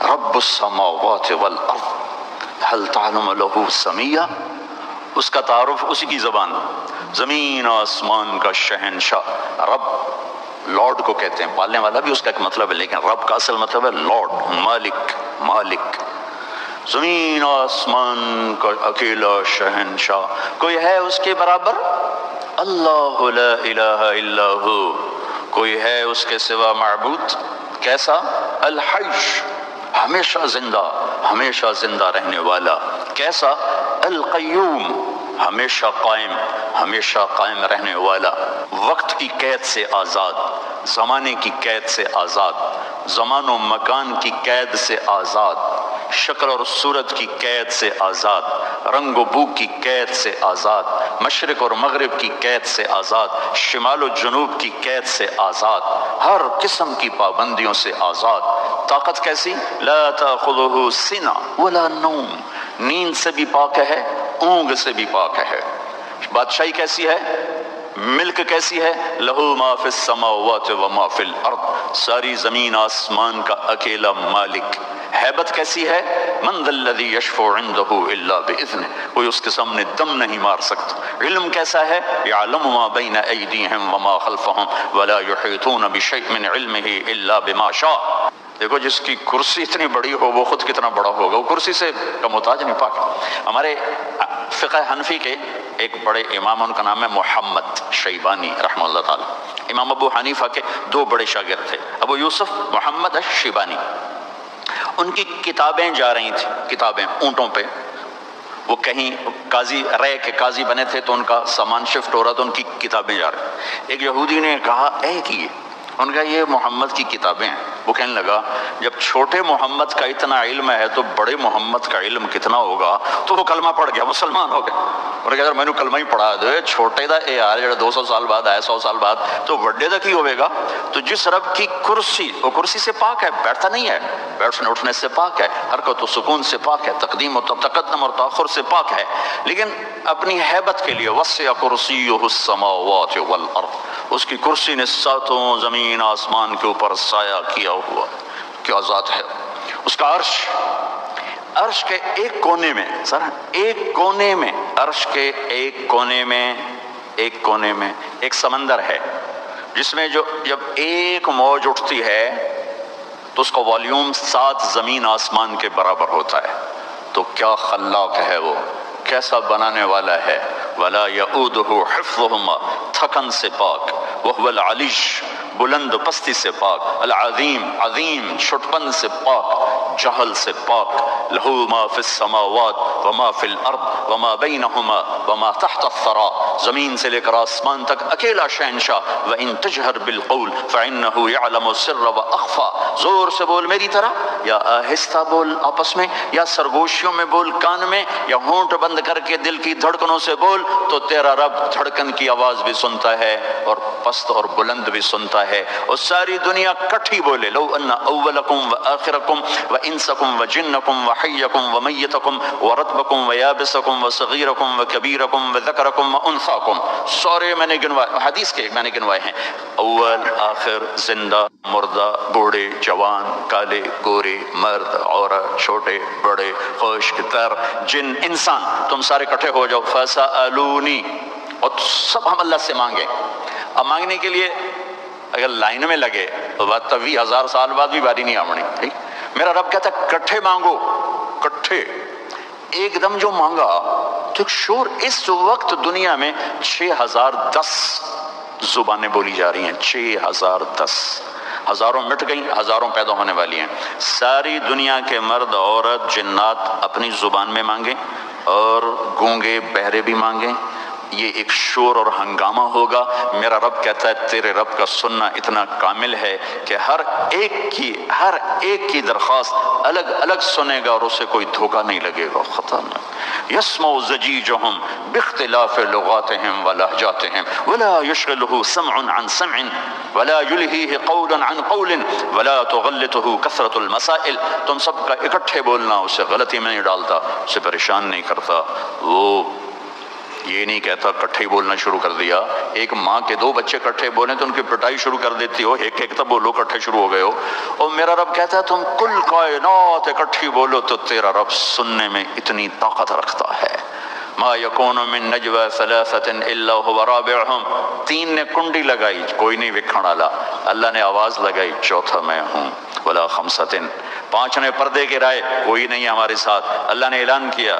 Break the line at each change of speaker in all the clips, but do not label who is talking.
رب السماوات والارض هل تعلم له سمیہ، اس کا تعارف اسی کی زبان، زمین آسمان کا شہنشاہ، رب لارڈ کو کہتے ہیں، پالنے والا بھی اس کا ایک مطلب ہے، لیکن رب کا اصل مطلب ہے لارڈ، مالک، مالک، زمین آسمان کا اکیلا شہنشاہ، کوئی ہے اس کے برابر؟ اللہ لا الہ الا ہو، کوئی ہے اس کے سوا معبود؟ کیسا؟ الحی، ہمیشہ زندہ، ہمیشہ زندہ رہنے والا۔ کیسا؟ القیوم، ہمیشہ قائم، ہمیشہ قائم رہنے والا، وقت کی قید سے آزاد، زمانے کی قید سے آزاد، زمان و مکان کی قید سے آزاد، شکل اور صورت کی قید سے آزاد، رنگ و بو کی قید سے آزاد، مشرق اور مغرب کی قید سے آزاد، شمال و جنوب کی قید سے آزاد، ہر قسم کی پابندیوں سے آزاد۔ طاقت کیسی؟ لا تأخذہ سنہ ولا نوم، نیند سے بھی پاک ہے، اونگ سے بھی پاک ہے۔ بادشاہی کیسی ہے؟ ملک کیسی ہے؟ لہو ما فی السماوات و ما فی الارض، ساری زمین آسمان کا اکیلا مالک۔ ہیبت کیسی ہے؟ من ذا الذی یشفع عنده الا باذنہ، کوئی اس کے سامنے دم نہیں مار سکتا۔ علم کیسا ہے؟ یعلم ما بین ایدیہم وما خلفہم ولا یحیطون بشیء من علمہ الا بما شاء۔ دیکھو جس کی کرسی اتنی بڑی ہو وہ خود کتنا بڑا ہوگا، وہ کرسی سے کا محتاج نہیں، پاک۔ ہمارے فقہ حنفی کے ایک بڑے امام، ان کا نام ہے محمد شیبانی رحمہ اللہ تعالی، امام ابو حنیفہ کے دو بڑے شاگرد تھے، ابو یوسف محمد الشیبانی۔ ان کی کتابیں جا رہی تھیں، کتابیں اونٹوں پہ، وہ کہیں قاضی رے کے قاضی بنے تھے تو ان کا سامان شفٹ ہو رہا تو ان کی کتابیں جا رہی۔ ایک یہودی نے کہا اے کی، ان کا یہ محمد کی کتابیں ہیں۔ وہ کہنے لگا جب چھوٹے محمد کا اتنا علم ہے تو بڑے محمد کا علم کتنا ہوگا؟ تو وہ کلمہ پڑھ گیا، مسلمان ہو گیا۔ اور کہ میں نے کلمہ ہی پڑھا دے، چھوٹے دا اے یار جڑا 200 سال بعد آیا، 100 سال بعد، تو بڑے دا کی ہوئے گا؟ تو جس رب کی کرسی، وہ کرسی سے پاک ہے، بیٹھتا نہیں ہے، بیٹھنے اٹھنے سے پاک ہے، حرکت و سکون سے پاک ہے، تقدیم و تقدم اور تاخر سے پاک ہے، لیکن اپنی ہیبت کے لیے وسع کرسیہ السماوات والارض، اس کی کرسی نے ساتوں زمین آسمان کے اوپر سایہ کیا ہوا۔ کیا ذات ہے اس کا! عرش، عرش کے ایک کونے میں، سر ایک کونے میں، عرش کے ایک کونے میں، ایک کونے میں ایک سمندر ہے جس میں جب ایک موج اٹھتی ہے تو اس کا والیوم 7 زمین آسمان کے برابر ہوتا ہے۔ تو کیا خلاق ہے وہ، کیسا بنانے والا ہے! ولا یؤودہ حفظہما، تھکن سے پاک، وہو العلی، بلند پستی سے پاک، العظیم، عظیم چھٹپن سے پاک، جہل سے پاک۔ لہو ما فی السماوات وما فی الارض وما بینہما وما تحت الثری، زمین سے لے کر آسمان تک اکیلا شہنشاہ۔ وان تجہر بالقول فانہ یعلم السر واخفی، زور سے بول میری طرح، یا آہستہ بول آپس میں، یا سرگوشیوں میں بول کان میں، یا ہونٹ بند کر کے دل کی دھڑکنوں سے بول، تو تیرا رب دھڑکن کی آواز بھی سنتا ہے اور پست اور بلند بھی سنتا ہے۔ اور ساری دنیا کٹھی بولے، لو ان اولکم وآخرکم وانسکم وجنکم وحیکم ومیتکم ورطبکم ویابسکم وصغیرکم وکبیرکم وذکرکم وانثاکم، سارے میں نے گنوائے، حدیث کے میں نے گنوائے ہیں، اول آخر، زندہ مردہ، بوڑھے جوان، کالے گورے، مرد عورت، چھوٹے بڑے، خشک تر، جن انسان، تم سارے کٹھے ہو جاؤ، فسألونی، اور سب ہم اللہ سے مانگیں۔ اب مانگنے کے لیے اگر لائن میں لگے تو بات 20,000 سال بعد بھی باری نہیں آمنی، ٹھیک؟ میرا رب کہتا ہے کٹھے مانگو، کٹھے، ایک دم جو مانگا تو شور۔ اس وقت دنیا میں 6010 زبانیں بولی جا رہی ہیں، 6010، ہزاروں مٹ گئیں، ہزاروں پیدا ہونے والی ہیں۔ ساری دنیا کے مرد عورت جنات اپنی زبان میں مانگیں اور گونگے بہرے بھی مانگیں، یہ ایک شور اور ہنگامہ ہوگا۔ میرا رب کہتا ہے تیرے رب کا سننا اتنا کامل ہے کہ ہر ایک کی درخواست الگ الگ سنے گا اور اسے کوئی دھوکہ نہیں لگے گا، خطا نہیں۔ یسمع زجیجہم باختلاف لغاتہم ولہجاتہم ولا یشغلہ سمع عن سمع ولا یلہیہ قول عن قول ولا تغلطہ کثرت المسائل، تم سب کا اکٹھے بولنا اسے غلطی میں نہیں ڈالتا، اسے پریشان نہیں کرتا۔ وہ یہ نہیں کہتا کٹھے ہی بولنا شروع کر دیا. ایک ماں کے دو بچے کٹھے بولیں تو ان کی پٹائی شروع کر دیتی ہو, ایک ایک تب بولو کٹھے شروع ہو گئے ہو. اور میرا رب کہتا ہے تم کل کائنات اکٹھی بولو تو تیرا رب سننے میں اتنی طاقت رکھتا ہے. ما یکون من نجوى ثلاثة الا هو رابعهم, تین نے کنڈی لگائی کوئی نہیں وکھن والا, اللہ نے آواز لگائی چوتھا میں ہوں. ولا خمسة, پانچ نے پردے گرائے کوئی نہیں ہمارے ساتھ, اللہ نے اعلان کیا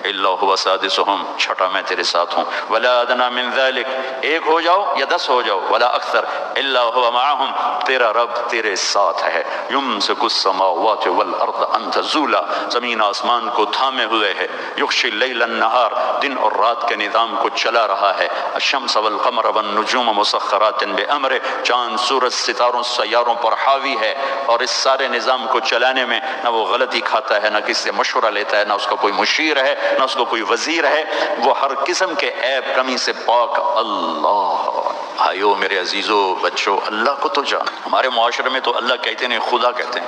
الا هو سادسهم, چھٹا میں تیرے ساتھ ہوں. ولا ادنى من ذلك, ایک ہو جاؤ یا 10 ہو جاؤ, ولا اکثر الا هو معهم, تیرا رب تیرے ساتھ ہے. يمسك السماوات والارض ان تزولا, زمین آسمان کو تھامے ہوئے ہے. یغشی اللیل النہار, دن اور رات کے نظام کو چلا رہا ہے. الشمس والقمر والنجوم مسخرات بامرہ, چاند سورج ستاروں سیاروں پر حاوی ہے, اور اس سارے نظام کو چلانے میں نہ وہ غلطی کھاتا ہے, نہ کسی سے مشورہ لیتا ہے, نہ اس کا کوئی مشیر ہے, نہ اس کو کوئی وزیر ہے, وہ ہر قسم کے عیب کمی سے پاک اللہ. بھائیو میرے عزیزو بچوں, اللہ کو تو جان. ہمارے معاشرے میں تو اللہ کہتے نہیں خدا کہتے ہیں.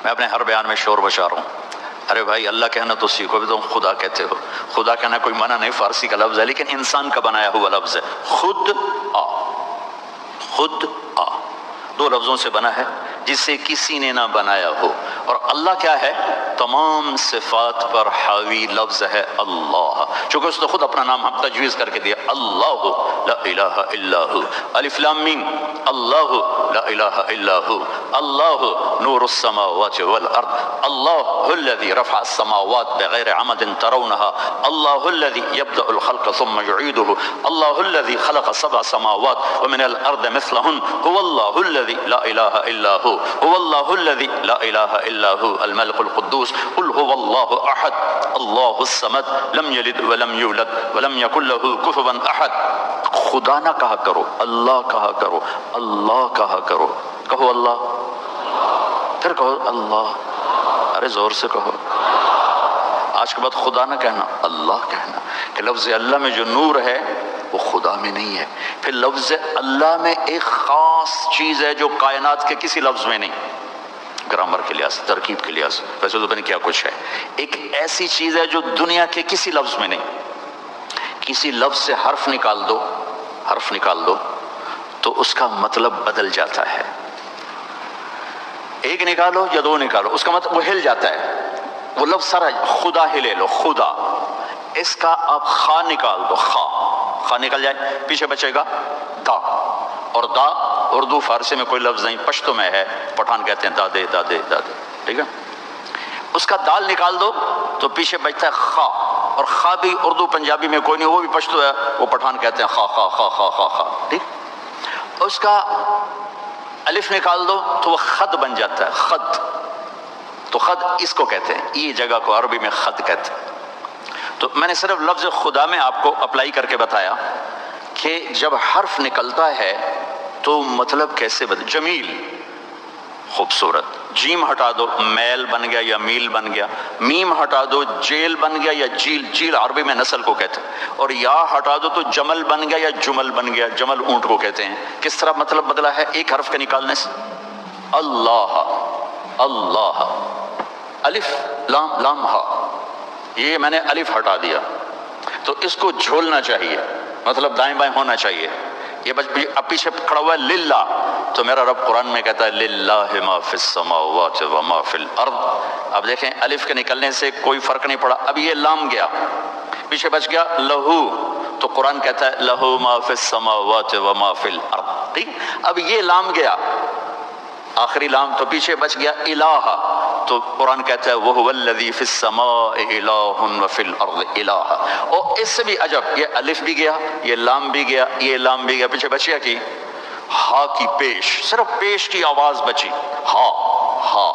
میں اپنے ہر بیان میں شور بشا رہا ہوں, ارے بھائی اللہ کہنا تو سیکھو, بھی تم خدا کہتے ہو. خدا کہنا کوئی منع نہیں, فارسی کا لفظ ہے لیکن انسان کا بنایا ہوا لفظ ہے. خود آ, خود آ, دو لفظوں سے بنا ہے جسے کسی نے نہ بنایا ہو. اور اللہ کیا ہے؟ تمام صفات پر حاوی لفظ ہے اللہ, چونکہ اس نے خود اپنا نام ہم تجویز کر کے دیا, اللہ لا الہ الا ہو. الف لام میم, اللہ لا الہ الا ہو. اللہ نور السماوات والارض, اللہ الذي رفع السماوات بغیر عمد ترونها, اللہ الذي يبدأ الخلق ثم يعيده, اللہ الذي خلق 7 سماوات ومن الارض مثلهن, هو الله الذي لا الہ الا هو, هو الله الذي لا الہ الا هو الملك القدوس. قل هو الله احد الله الصمد لم يلد ولم يولد ولم يكن له كفوا احد. خدا نہ کہا کرو, اللہ کہا کرو, اللہ کہا کرو. کہو اللہ, پھر کہو اللہ, ارے زور سے کہو. آج کے بعد خدا نہ کہنا, اللہ کہنا, کہ لفظ اللہ میں جو نور ہے وہ خدا میں نہیں ہے. پھر لفظ اللہ میں ایک خاص چیز ہے جو کائنات کے کسی لفظ میں نہیں, گرامر کے لحاظ سے, ترکیب کے لحاظ سے, ویسے تو پتہ کیا کچھ ہے. ایک ایسی چیز ہے جو دنیا کے کسی لفظ میں نہیں. کسی لفظ سے حرف نکال دو, حرف نکال دو تو اس کا مطلب بدل جاتا ہے. ایک نکالو یا 2 نکالو, اس کا مطلب وہ ہل جاتا ہے. وہ لفظ سارا خدا ہی لے لو, خدا, اس کا آپ خا نکال دو, خا, خا نکل جائے, پیچھے بچے گا دا, اور دا اردو فارسی میں کوئی لفظ نہیں, پشتو میں ہے, پٹھان کہتے ہیں دادے دادے دادے, ٹھیک ہے. اس کا دال نکال دو تو پیچھے بچتا ہے خا, اور خا بھی اردو پنجابی میں کوئی نہیں, وہ بھی پشتو ہے, وہ پٹھان کہتے ہیں خا خا خا خا خا خا, ٹھیک. اس کا الف نکال دو تو وہ خد بن جاتا ہے, خد. تو خد اس کو کہتے ہیں, یہ جگہ کو عربی میں خد کہتے ہیں. تو میں نے صرف لفظ خدا میں آپ کو اپلائی کر کے بتایا کہ جب حرف نکلتا ہے تو مطلب کیسے بدل. جمیل, خوبصورت. جیم ہٹا دو میل بن گیا یا میل بن گیا. میم ہٹا دو جیل بن گیا یا جیل, جیل عربی میں نسل کو کہتے ہیں. اور یا ہٹا دو تو جمل بن گیا یا جمل بن گیا, جمل اونٹ کو کہتے ہیں. کس طرح مطلب بدلا ہے ایک حرف کے نکالنے سے. اللہ, اللہ, الف لام لام ہا, یہ میں نے الف ہٹا دیا تو اس کو جھولنا چاہیے, مطلب دائیں بائیں ہونا چاہیے. یہ اب پیچھے کھڑا ہوا ہے للہ, تو میرا رب قرآن میں کہتا ہے للہ ما فی السماوات و ما فی الارض. اب دیکھیں الف کے نکلنے سے کوئی فرق نہیں پڑا. اب یہ لام گیا, پیچھے بچ گیا لہو, تو قرآن کہتا ہے لہو ما فی السماوات و ما فی الارض, ٹھیک. اب یہ لام گیا, آخری لام, تو پیچھے بچ گیا الہ, تو قرآن کہتا ہے وَهُوَ الَّذِي فِي السَّمَاءِ إِلَٰهٌ وَفِي الْأَرْضِ إِلَٰهٌ. اور اس سے بھی عجب, یہ الف بھی گیا, یہ لام بھی گیا, یہ لام بھی گیا, پیچھے بچیا کی ہا کی پیش, صرف پیش کی آواز بچی, ہا ہا.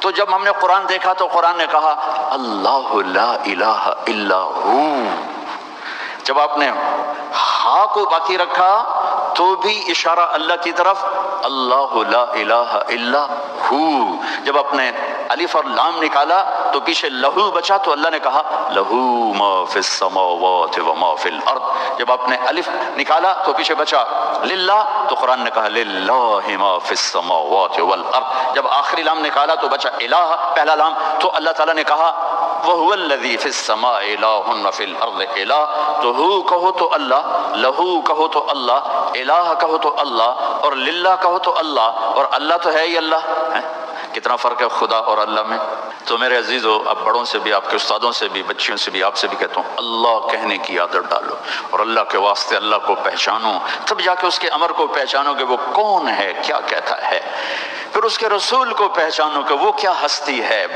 تو جب ہم نے قرآن دیکھا تو قرآن نے کہا اللہ لا الہ الا ہو. جب آپ نے ہا کو باقی رکھا تو بھی اشارہ اللہ کی طرف, اللہ لا الہ الا ہو. جب آپ نے الف اور لام نکالا تو پیچھے لہو بچا, تو اللہ نے کہا لہو ما فی السماوات و ما فی الارض. جب آپ نے الف نکالا تو پیچھے بچا للہ, تو قرآن نے کہا للہ ما فی السماوات والارض. جب آخری لام نکالا تو بچا الہ, پہلا لام, تو اللہ تعالیٰ نے کہا وَهُوَ الَّذِي فِي السَّمَاءِ إِلَٰهٌ وَفِي الْأَرْضِ إِلَٰهٌ، تو ہو کہو تو اللہ، لہو کہو تو اللہ، الہ کہو تو اللہ، اور للہ کہو تو اللہ، اور اللہ تو ہے ہی اللہ ہے۔ کتنا فرق ہے خدا اور اللہ میں۔ تو میرے عزیزو، اب بڑوں سے بھی، آپ کے استادوں سے بھی، بچیوں سے بھی، آپ سے بھی کہتا ہوں، اللہ کہنے کی عادت ڈالو، اور اللہ کے واسطے اللہ کو پہچانو، تب جا کے اس کے امر کو پہچانو کہ وہ کون ہے، کیا کہتا ہے۔ پھر اس کے رسول کو پہچانو کہ وہ کیا ہستی ہے،